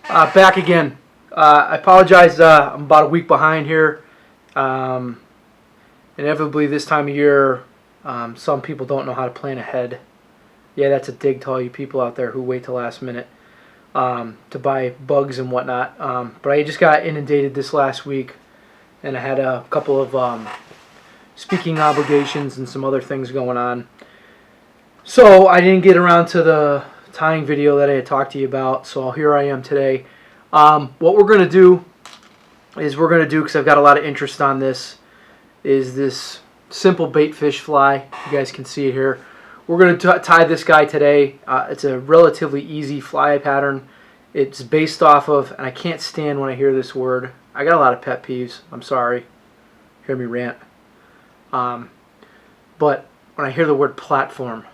Back again. I apologize. I'm about a week behind here. Inevitably, this time of year, some people don't know how to plan ahead. Yeah, that's a dig to all you people out there who wait till last minute to buy bugs and whatnot. But I just got inundated this last week, and I had a couple of speaking obligations and some other things going on. So I didn't get around to the tying video that I had talked to you about, so here I am today. What we're going to do is because I've got a lot of interest on this, is this simple baitfish fly. You guys can see it here. We're going to tie this guy today. It's a relatively easy fly pattern. It's based off of, and I can't stand when I hear this word. I got a lot of pet peeves. I'm sorry. Hear me rant. But when I hear the word platform,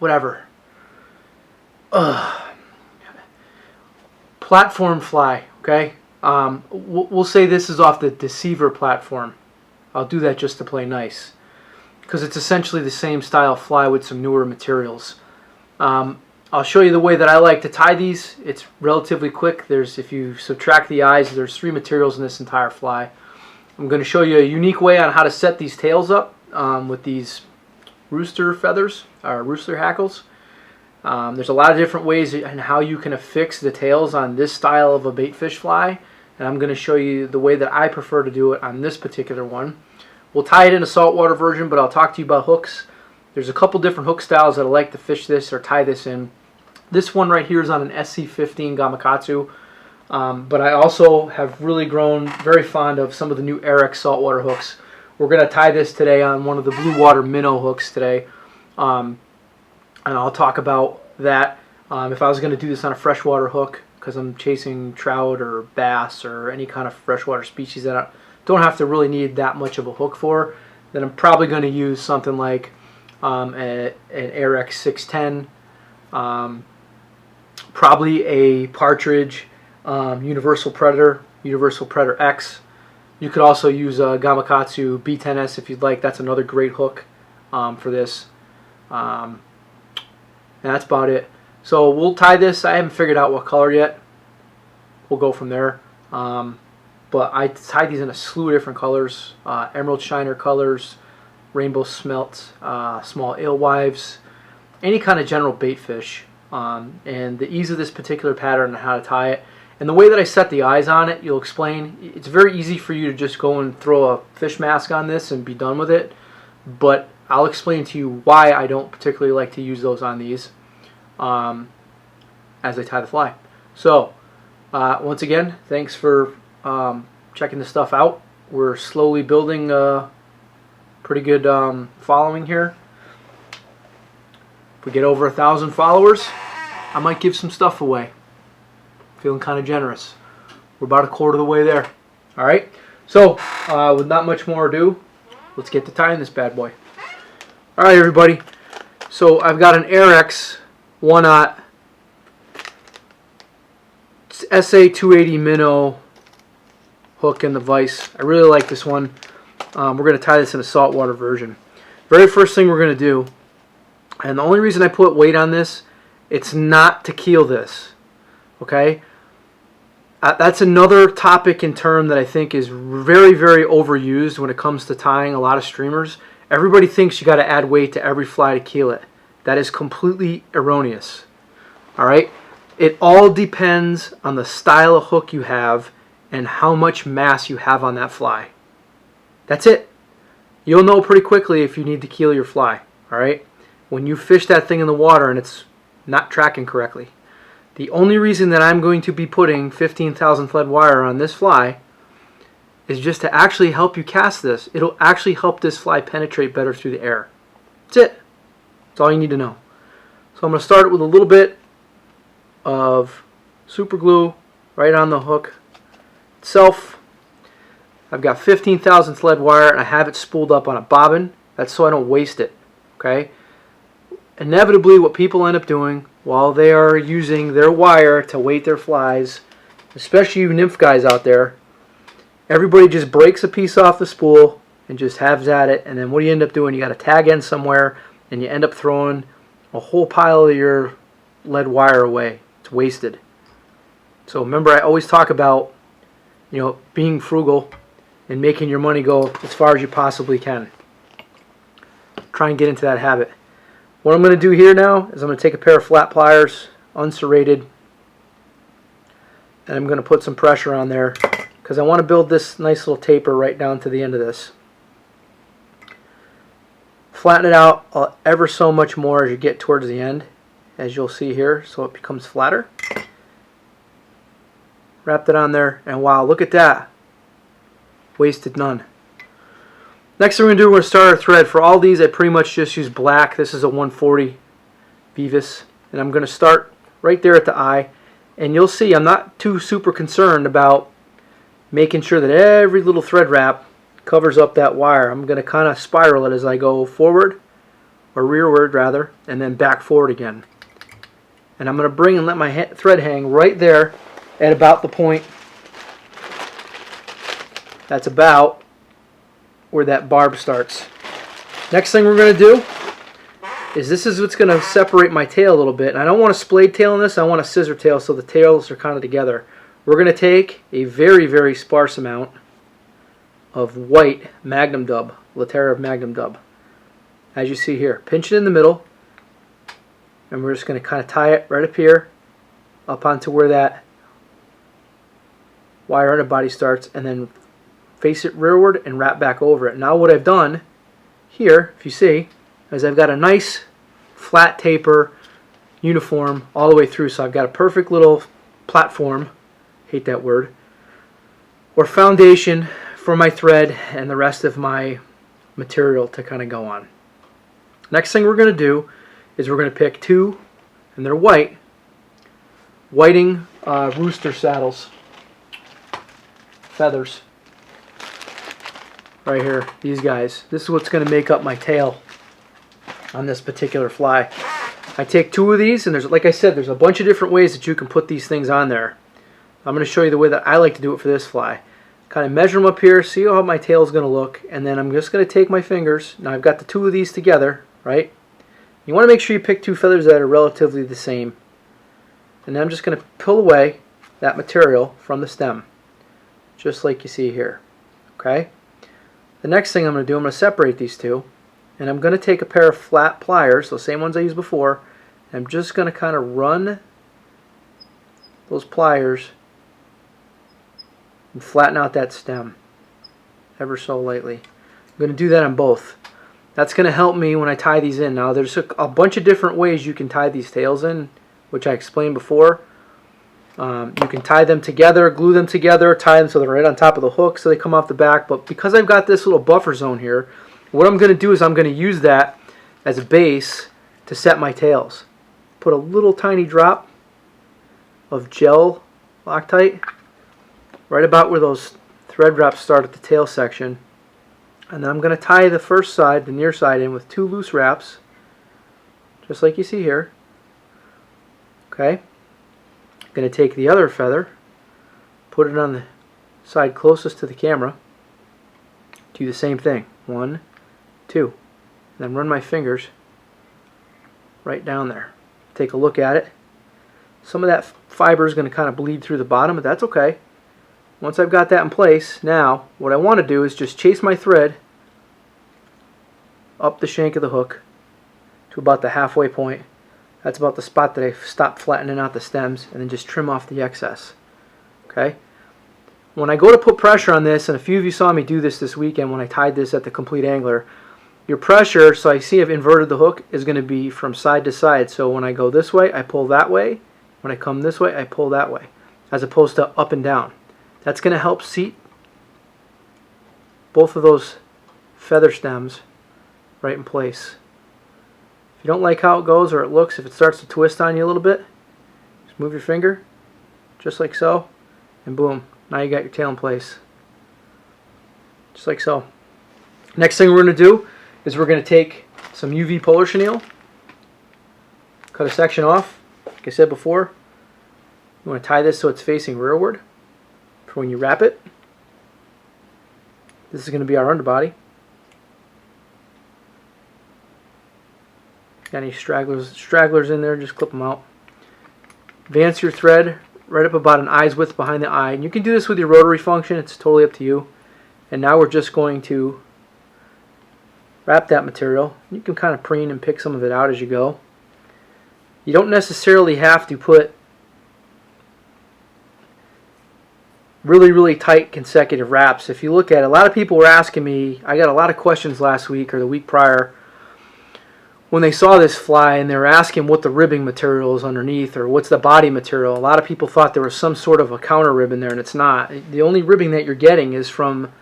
whatever. Platform fly, okay? We'll say this is off the deceiver platform. I'll do that just to play nice, because it's essentially the same style fly with some newer materials. I'll show you the way that I like to tie these. It's relatively quick. If you subtract the eyes, there's 3 materials in this entire fly. I'm going to show you a unique way on how to set these tails up with these rooster feathers, or rooster hackles. There's a lot of different ways in how you can affix the tails on this style of a baitfish fly, and I'm going to show you the way that I prefer to do it on this particular one. We'll tie it in a saltwater version, but I'll talk to you about hooks. There's a couple different hook styles that I like to fish this or tie this in. This one right here is on an SC15 Gamakatsu, but I also have really grown very fond of some of the new Eric saltwater hooks. We're going to tie this today on one of the blue water minnow hooks today, and I'll talk about that. If I was going to do this on a freshwater hook, because I'm chasing trout or bass or any kind of freshwater species that I don't have to really need that much of a hook for, then I'm probably going to use something like an Eric 610, probably a Partridge Universal Predator X. You could also use a Gamakatsu B10S if you'd like. That's another great hook for this. And that's about it. So we'll tie this. I haven't figured out what color yet. We'll go from there. But I tied these in a slew of different colors. Emerald shiner colors, rainbow smelt, small alewives, any kind of general baitfish. And the ease of this particular pattern and how to tie it, and the way that I set the eyes on it, you'll explain. It's very easy for you to just go and throw a fish mask on this and be done with it. But I'll explain to you why I don't particularly like to use those on these as I tie the fly. So once again, thanks for checking this stuff out. We're slowly building a pretty good following here. If we get over 1,000 followers, I might give some stuff away. Feeling kind of generous. We're about a quarter of the way there. Alright, so with not much more ado, let's get to tying this bad boy. Alright everybody, so I've got an Airex 1/0 SA280 minnow hook in the vise. I really like this one. We're going to tie this in a saltwater version. Very first thing we're going to do, and the only reason I put weight on this, it's not to keel this. Okay? That's another topic and term that I think is very, very overused when it comes to tying a lot of streamers. Everybody thinks you got to add weight to every fly to keel it. That is completely erroneous. Alright? It all depends on the style of hook you have and how much mass you have on that fly. That's it. You'll know pretty quickly if you need to keel your fly. Alright? When you fish that thing in the water and it's not tracking correctly. The only reason that I'm going to be putting 15,000 thread wire on this fly is just to actually help you cast this. It'll actually help this fly penetrate better through the air. That's it. That's all you need to know. So I'm going to start with a little bit of super glue right on the hook itself. I've got 15,000 thread wire and I have it spooled up on a bobbin. That's so I don't waste it. Okay? Inevitably, what people end up doing while they are using their wire to weight their flies, especially you nymph guys out there, everybody just breaks a piece off the spool and just halves at it, and then what do you end up doing? You got a tag end somewhere, and you end up throwing a whole pile of your lead wire away. It's wasted. So remember, I always talk about, you know, being frugal and making your money go as far as you possibly can. Try and get into that habit. What I'm going to do here now is I'm going to take a pair of flat pliers, unserrated, and I'm going to put some pressure on there because I want to build this nice little taper right down to the end of this. Flatten it out ever so much more as you get towards the end, as you'll see here, so it becomes flatter. Wrapped it on there, and wow, look at that. Wasted none. Next thing we're going to do, we're going to start our thread. For all these, I pretty much just use black. This is a 140 Beavis, and I'm going to start right there at the eye. And you'll see I'm not too super concerned about making sure that every little thread wrap covers up that wire. I'm going to kind of spiral it as I go forward, or rearward rather, and then back forward again. And I'm going to bring and let my thread hang right there at about the point that's about where that barb starts. Next thing we're going to do is this is what's going to separate my tail a little bit. And I don't want a splayed tail in this, I want a scissor tail so the tails are kind of together. We're going to take a very, very sparse amount of white Magnum Dub, Latera Magnum Dub. As you see here, pinch it in the middle, and we're just going to kind of tie it right up here, up onto where that wire underbody starts, and then face it rearward and wrap back over it. Now what I've done here, if you see, is I've got a nice flat taper uniform all the way through. So I've got a perfect little platform, hate that word, or foundation for my thread and the rest of my material to kind of go on. Next thing we're going to do is we're going to pick two, and they're whiting rooster saddles, feathers. Right here, these guys. This is what's going to make up my tail on this particular fly. I take two of these, and there's, like I said, there's a bunch of different ways that you can put these things on there. I'm going to show you the way that I like to do it for this fly. Kind of measure them up here, see how my tail is going to look, and then I'm just going to take my fingers. Now I've got the two of these together, right? You want to make sure you pick two feathers that are relatively the same. And then I'm just going to pull away that material from the stem, just like you see here. Okay? The next thing I'm going to do, I'm going to separate these two, and I'm going to take a pair of flat pliers, those same ones I used before, and I'm just going to kind of run those pliers and flatten out that stem ever so lightly. I'm going to do that on both. That's going to help me when I tie these in. Now there's a bunch of different ways you can tie these tails in, which I explained before. You can tie them together, glue them together, tie them so they're right on top of the hook so they come off the back. But because I've got this little buffer zone here, what I'm going to do is I'm going to use that as a base to set my tails. Put a little tiny drop of gel Loctite right about where those thread wraps start at the tail section. And then I'm going to tie the first side, the near side, in with two loose wraps, just like you see here. Okay. Going to take the other feather, put it on the side closest to the camera, do the same thing, 1, 2, and then run my fingers right down there. Take a look at it. Some of that fiber is going to kind of bleed through the bottom, but that's okay. Once I've got that in place, now what I want to do is just chase my thread up the shank of the hook to about the halfway point. That's about the spot that I stopped flattening out the stems, and then just trim off the excess. Okay? When I go to put pressure on this, and a few of you saw me do this weekend when I tied this at the Complete Angler, your pressure, so I see I've inverted the hook, is going to be from side to side. So when I go this way, I pull that way. When I come this way, I pull that way, as opposed to up and down. That's going to help seat both of those feather stems right in place. If you don't like how it goes or it looks, if it starts to twist on you a little bit, just move your finger, just like so, and boom, now you got your tail in place. Just like so. Next thing we're going to do is we're going to take some UV polar chenille, cut a section off. Like I said before, you want to tie this so it's facing rearward for when you wrap it. This is going to be our underbody. Got any stragglers in there, just clip them out. Advance your thread right up about an eye's width behind the eye. And you can do this with your rotary function. It's totally up to you. And now we're just going to wrap that material. You can kind of preen and pick some of it out as you go. You don't necessarily have to put really tight consecutive wraps. If you look at it, a lot of people were asking me, I got a lot of questions last week or the week prior when they saw this fly, and they were asking what the ribbing material is underneath or what's the body material. A lot of people thought there was some sort of a counter rib in there, and it's not. The only ribbing that you're getting is from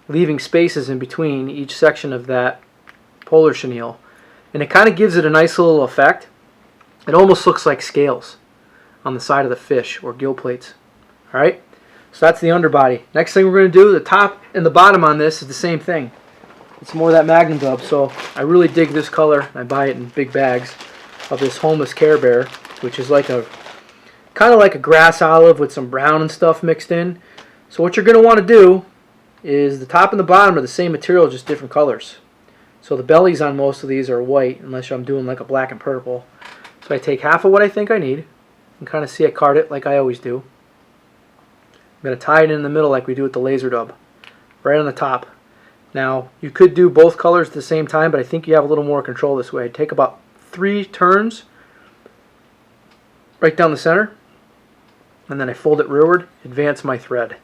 leaving spaces in between each section of that polar chenille, and it kind of gives it a nice little effect. It almost looks like scales on the side of the fish or gill plates. Alright, so that's the underbody. Next thing we're going to do, the top and the bottom on this is the same thing. It's more of that Magnum dub, so I really dig this color. I buy it in big bags of this homeless Care Bear, which is like a kind of like a grass olive with some brown and stuff mixed in. So what you're going to want to do is the top and the bottom are the same material, just different colors. So the bellies on most of these are white, unless I'm doing like a black and purple. So I take half of what I think I need and kind of see I card it like I always do. I'm going to tie it in the middle like we do with the laser dub, right on the top. Now you could do both colors at the same time, but I think you have a little more control this way. Take about 3 turns right down the center, and then I fold it rearward, advance my thread.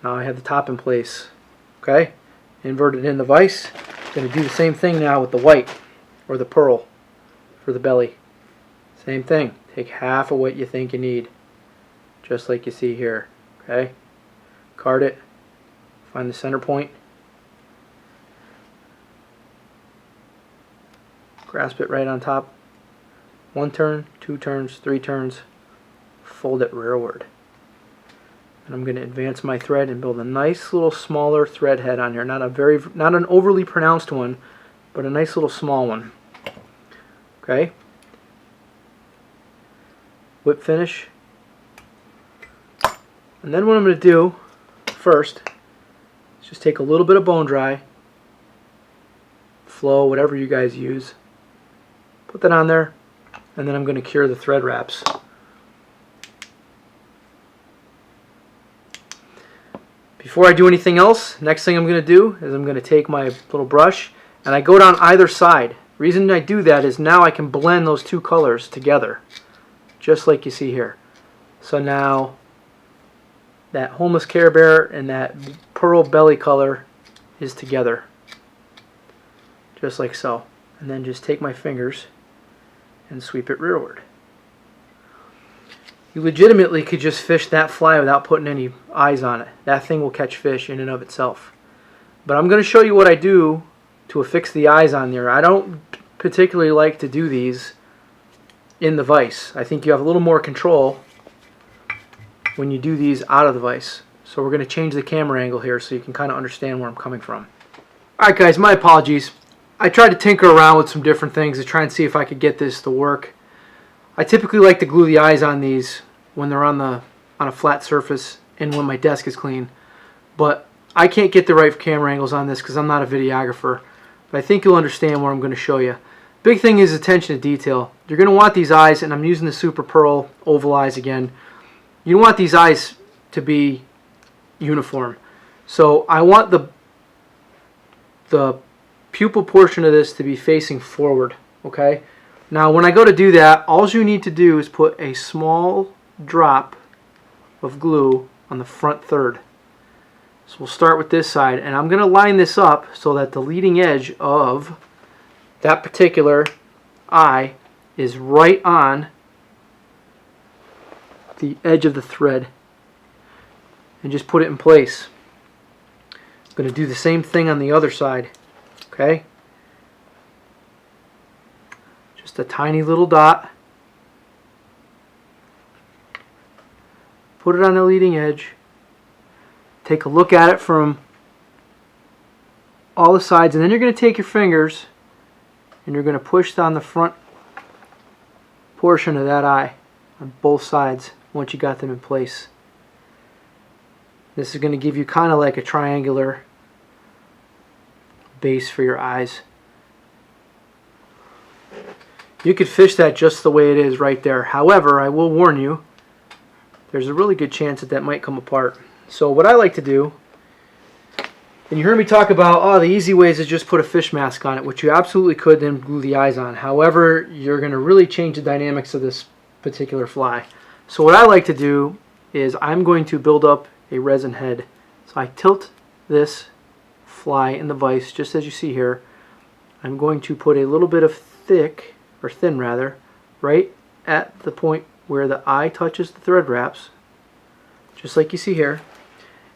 Now I have the top in place. Okay, invert it in the vise. Going to do the same thing now with the white or the pearl for the belly. Same thing. Take half of what you think you need, just like you see here. Okay, card it, find the center point, grasp it right on top. 1 turn, 2 turns, 3 turns, fold it rearward. And I'm going to advance my thread and build a nice little smaller thread head on here. Not an overly pronounced one, but a nice little small one. Okay. Whip finish. And then what I'm going to do first is just take a little bit of bone dry, flow, whatever you guys use. Put that on there, and then I'm going to cure the thread wraps. Before I do anything else, next thing I'm going to do is I'm going to take my little brush and I go down either side. The reason I do that is now I can blend those 2 colors together, just like you see here. So now that homeless Care Bear and that pearl belly color is together, just like so. And then just take my fingers and sweep it rearward. You legitimately could just fish that fly without putting any eyes on it. That thing will catch fish in and of itself. But I'm going to show you what I do to affix the eyes on there. I don't particularly like to do these in the vise. I think you have a little more control when you do these out of the vise. So we're going to change the camera angle here so you can kind of understand where I'm coming from. Alright guys, my apologies. I tried to tinker around with some different things to try and see if I could get this to work. I typically like to glue the eyes on these when they're on a flat surface and when my desk is clean. But I can't get the right camera angles on this because I'm not a videographer. But I think you'll understand what I'm going to show you. Big thing is attention to detail. You're going to want these eyes, and I'm using the Super Pearl oval eyes again. You want these eyes to be uniform. So I want the pupil portion of this to be facing forward. Okay? Now when I go to do that, all you need to do is put a small drop of glue on the front third. So we'll start with this side, and I'm going to line this up so that the leading edge of that particular eye is right on the edge of the thread, and just put it in place. I'm going to do the same thing on the other side. Okay? Just a tiny little dot. Put it on the leading edge. Take a look at it from all the sides, and then you're going to take your fingers and you're going to push down the front portion of that eye on both sides once you got them in place. This is going to give you kind of like a triangular base for your eyes. You could fish that just the way it is right there. However, I will warn you, there's a really good chance that that might come apart. So what I like to do, and you heard me talk about, oh, the easy way is to just put a fish mask on it, which you absolutely could, then glue the eyes on. However, you're going to really change the dynamics of this particular fly. So what I like to do is I'm going to build up a resin head. So I tilt this fly in the vise, just as you see here. I'm going to put a little bit of thin rather, right at the point where the eye touches the thread wraps, just like you see here,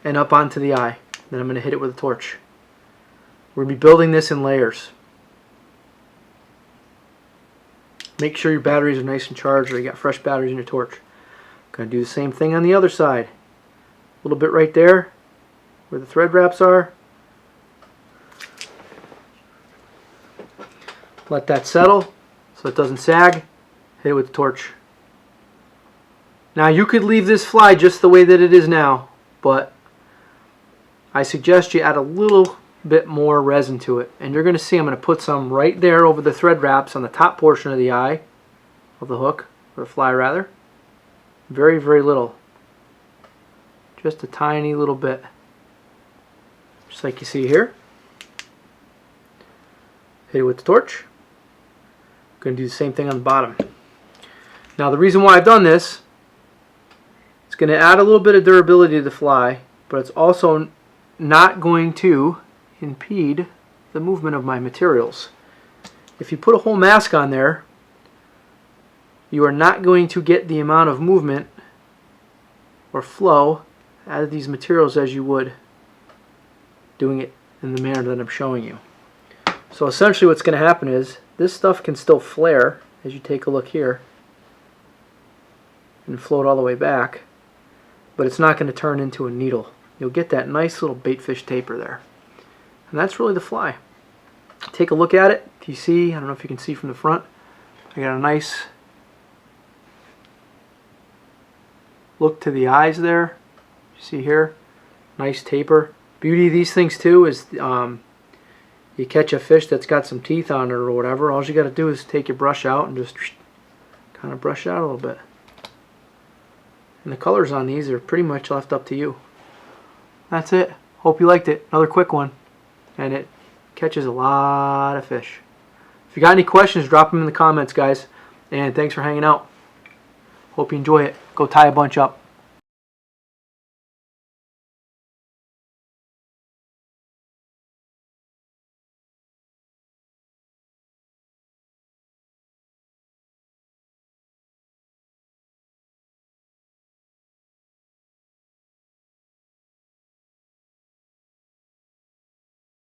and up onto the eye. Then I'm going to hit it with a torch. We're going to be building this in layers. Make sure your batteries are nice and charged, or you got fresh batteries in your torch. Going to do the same thing on the other side. A little bit right there where the thread wraps are. Let that settle so it doesn't sag. Hit it with the torch. Now you could leave this fly just the way that it is now, but I suggest you add a little bit more resin to it. And you're going to see I'm going to put some right there over the thread wraps on the top portion of the eye of the hook, or the fly rather. Very, very little. Just a tiny little bit. Just like you see here. Hit it with the torch. Going to do the same thing on the bottom. Now the reason why I've done this, it's going to add a little bit of durability to the fly, but it's also not going to impede the movement of my materials. If you put a whole mask on there, you are not going to get the amount of movement or flow out of these materials as you would doing it in the manner that I'm showing you. So essentially what's going to happen is this stuff can still flare as you take a look here and float all the way back, but it's not going to turn into a needle. You'll get that nice little baitfish taper there. And that's really the fly. Take a look at it. If you see, I don't know if you can see from the front, I got a nice look to the eyes there. You see here, nice taper. Beauty of these things too is you catch a fish that's got some teeth on it or whatever, all you got to do is take your brush out and just kind of brush it out a little bit. And the colors on these are pretty much left up to you. That's it. Hope you liked it. Another quick one. And it catches a lot of fish. If you got any questions, drop them in the comments, guys. And thanks for hanging out. Hope you enjoy it. Go tie a bunch up.